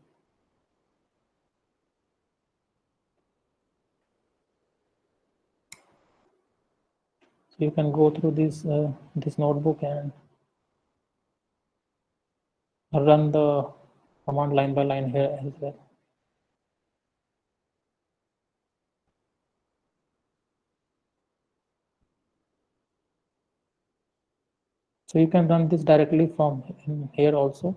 So you can go through this notebook and run the command line by line here as well. So you can run this directly from here also.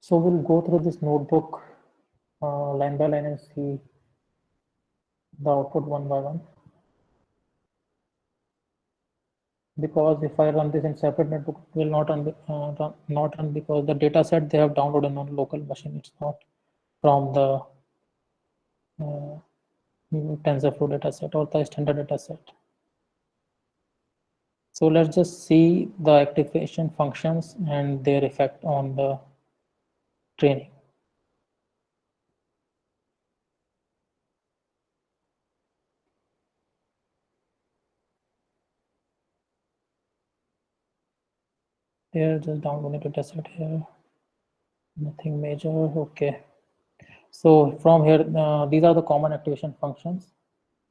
So we'll go through this notebook line by line and see the output one by one. Because if I run this in separate notebook, it will not run because the data set they have downloaded on local machine. It's not from the TensorFlow data set or the standard data set. So let's just see the activation functions and their effect on the training. Here, just downloading data set here. Nothing major. Okay. So from here, these are the common activation functions.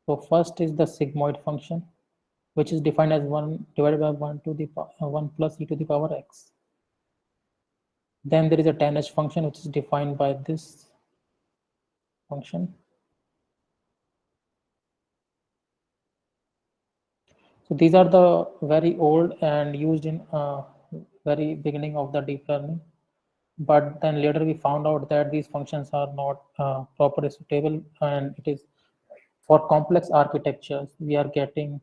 So first is the sigmoid function, which is defined as 1 divided by 1 to the 1 plus e to the power x. Then there is a tanh function, which is defined by this function. So these are the very old and used in very beginning of the deep learning. But then later we found out that these functions are not properly suitable, and it is for complex architectures we are getting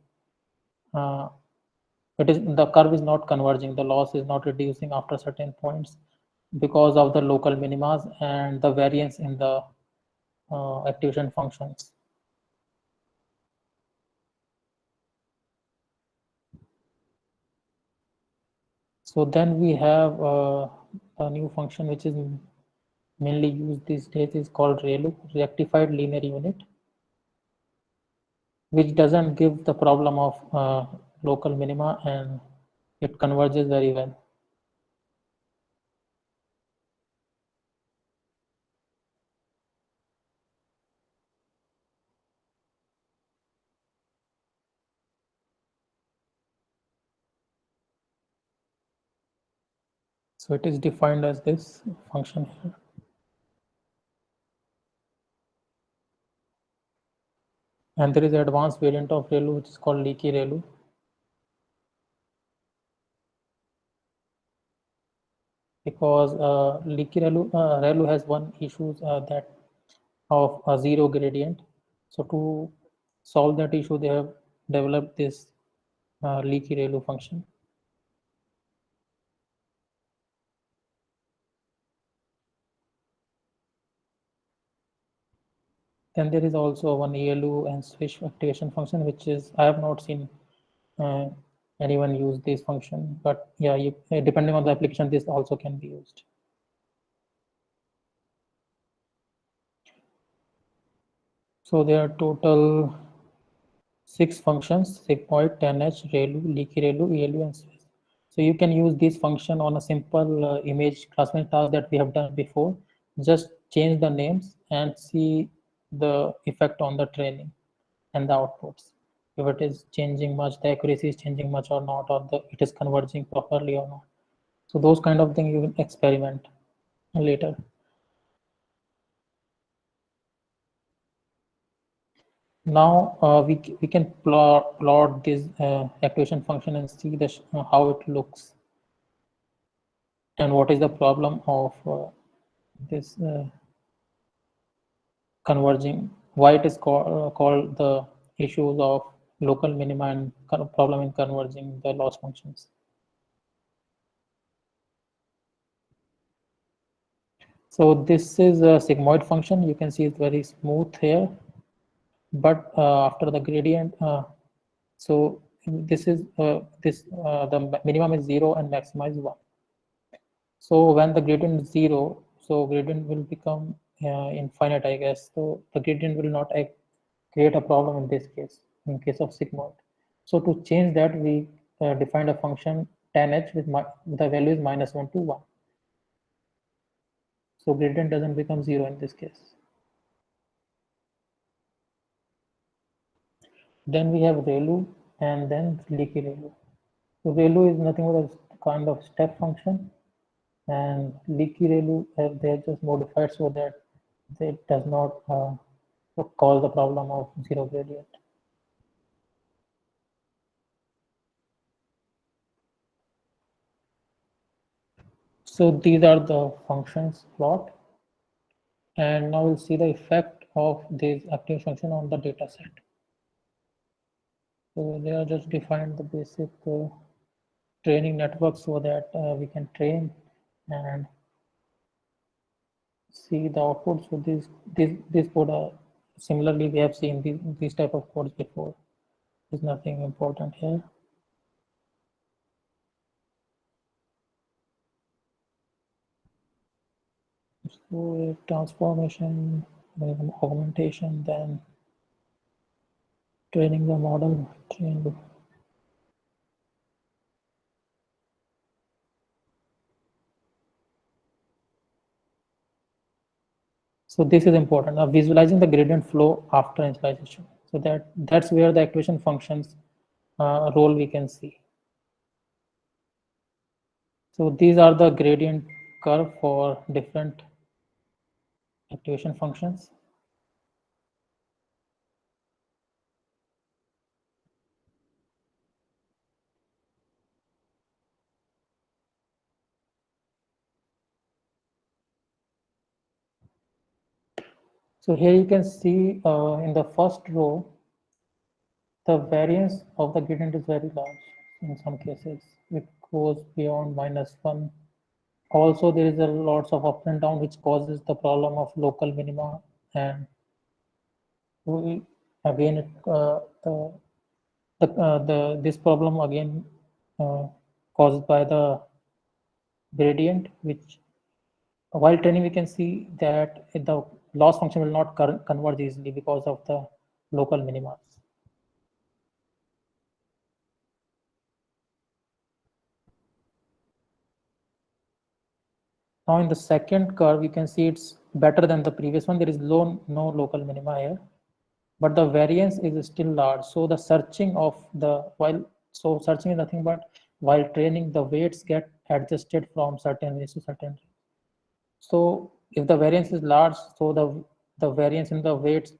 uh, it is the curve is not converging, the loss is not reducing after certain points because of the local minimas and the variance in the activation functions. So then we have a new function which is mainly used these days is called ReLU, rectified linear unit, which doesn't give the problem of local minima, and it converges very well. So it is defined as this function here. And there is an advanced variant of ReLU which is called leaky ReLU. Because leaky ReLU has one issue that of a zero gradient. So to solve that issue, they have developed this leaky ReLU function. Then there is also one ELU and swish activation function, which is I have not seen uh, anyone use this function, but yeah, depending on the application, this also can be used. So there are total 6 functions: sigmoid, 10H, ReLU, leaky ReLU, ELU, and swish. So you can use this function on a simple image classifying task that we have done before. Just change the names and see the effect on the training and the outputs. If it is changing much, the accuracy is changing much or not, or it is converging properly or not. So those kind of things you will experiment later. Now we can plot this activation function and see how it looks and what is the problem of this converging, why it is called the issues of local minima and problem in converging the loss functions. So this is a sigmoid function. You can see it's very smooth here, but after the gradient, so this is the minimum is 0 and maxima is 1. So when the gradient is 0, so gradient will become infinite, I guess. So the gradient will not create a problem in this case, in case of sigmoid. So to change that, we defined a function tan with the value is -1 to 1. So gradient doesn't become 0 in this case. Then we have ReLU and then leaky ReLU. So ReLU is nothing but a kind of step function, and leaky ReLU they are just modified so that it does not cause the problem of zero gradient. So these are the functions plot, and now we'll see the effect of this active function on the data set. So they are just defined the basic training network so that we can train and see the output. So this code similarly we have seen these type of codes before. There's nothing important here. So transformation, augmentation, then training the model, So this is important. Now visualizing the gradient flow after initialization. So that's where the activation functions role we can see. So these are the gradient curve for different activation functions. So here you can see in the first row, the variance of the gradient is very large in some cases. It goes beyond -1. Also, there is a lots of up and down, which causes the problem of local minima, and again, the this problem again caused by the gradient, which while training we can see that the loss function will not converge easily because of the local minima. Now in the second curve, you can see it's better than the previous one. There is no local minima here, but the variance is still large. So the searching of so searching is nothing but while training, the weights get adjusted from certain range to certain range. So if the variance is large, so the variance in the weight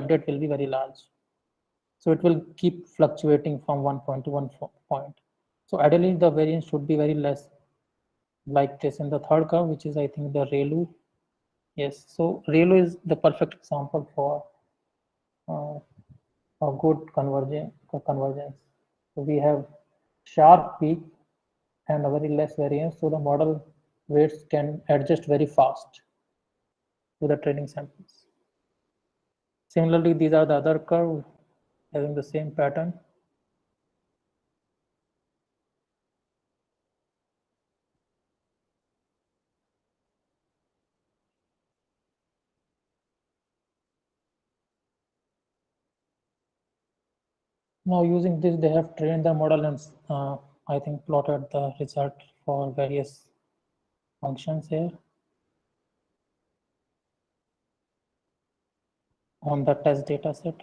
update will be very large. So it will keep fluctuating from one point to one point. So ideally, the variance should be very less, like this in the third curve, which is I think the ReLU. Yes, so ReLU is the perfect example for a good convergence. So we have sharp peak and a very less variance, so the model weights can adjust very fast to the training samples. Similarly, these are the other curve having the same pattern. Now using this, they have trained the model and I think plotted the result for various functions here on the test data set,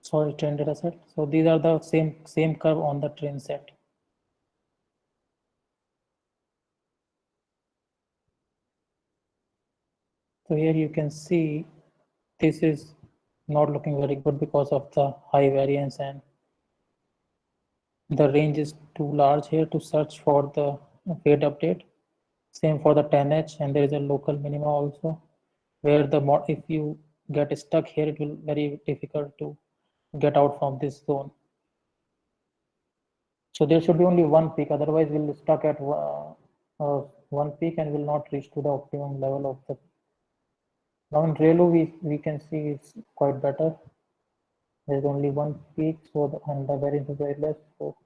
sorry, train data set. So these are the same curve on the train set. So here you can see this is not looking very good because of the high variance, and the range is too large here to search for the weight update. Same for the 10H, and there is a local minima also, where if you get stuck here, it will very difficult to get out from this zone. So there should be only one peak, otherwise we'll stuck at one peak and will not reach to the optimum level of the. Now in ReLU, we can see it's quite better. There's only one peak, so and the variance is very less, so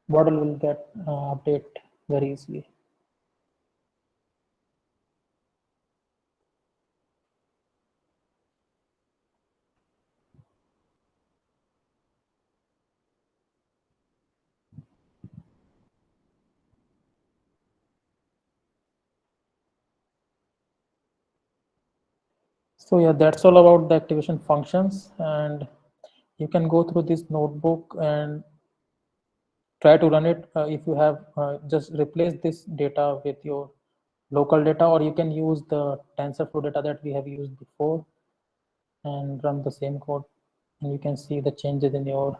model will get update very easily. So yeah, that's all about the activation functions, and you can go through this notebook and try to run it. If you have just replace this data with your local data, or you can use the TensorFlow data that we have used before and run the same code, and you can see the changes in your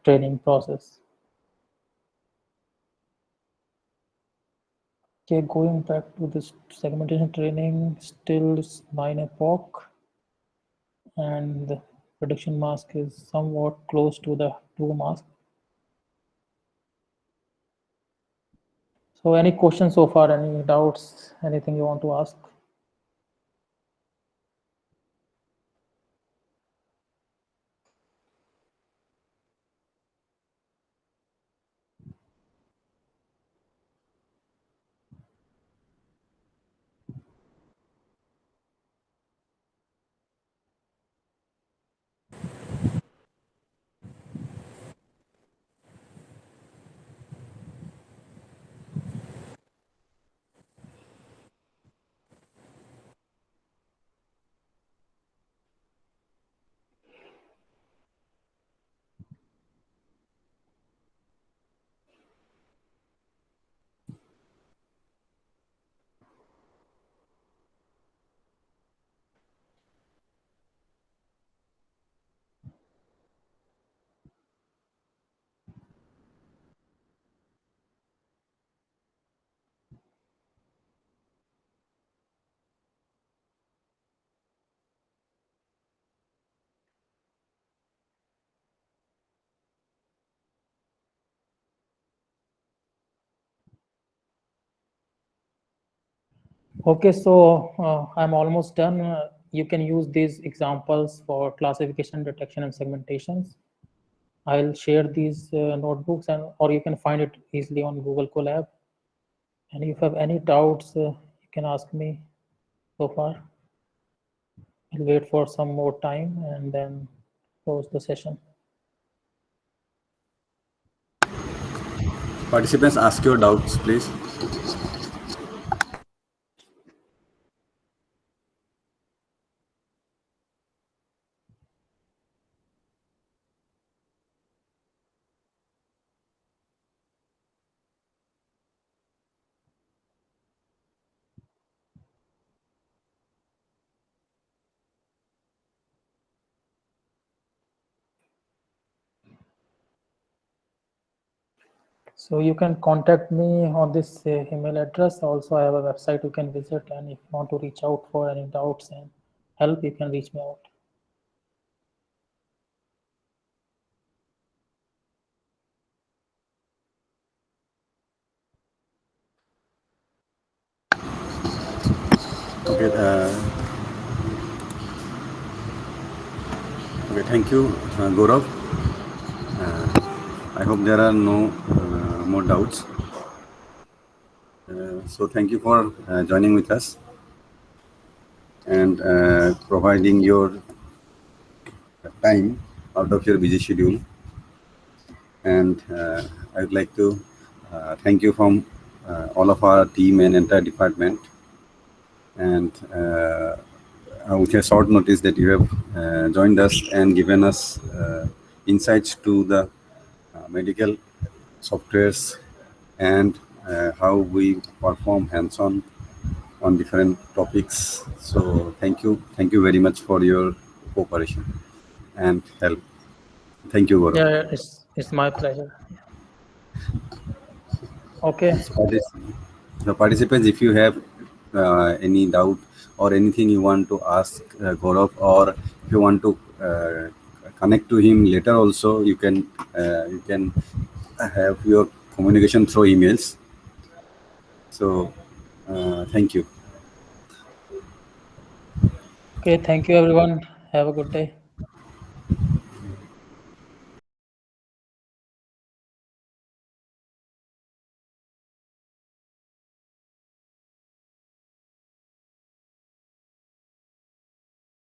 training process. Okay, going back to this segmentation training, still 9 epoch, and the prediction mask is somewhat close to the true mask. So any questions so far, any doubts, anything you want to ask? Okay, so I'm almost done. You can use these examples for classification, detection, and segmentations. I'll share these notebooks, and or you can find it easily on Google Colab. And if you have any doubts, you can ask me so far. I'll wait for some more time and then close the session. Participants, ask your doubts, please. So you can contact me on this email address. Also, I have a website you can visit, and if you want to reach out for any doubts and help, you can reach me out. Okay. Okay. Thank you, Gaurav. I hope there are no more doubts. So thank you for joining with us and providing your time out of your busy schedule. And I'd like to thank you from all of our team and entire department. And with a short notice that you have joined us and given us insights to the medical softwares and how we perform hands-on on different topics. So thank you very much for your cooperation and help. Thank you, Gaurav. Yeah, it's my pleasure. Okay. So participants, if you have any doubt or anything you want to ask Gaurav, or if you want to connect to him later also, you can have your communication through emails. So thank you. Okay, thank you everyone. Have a good day.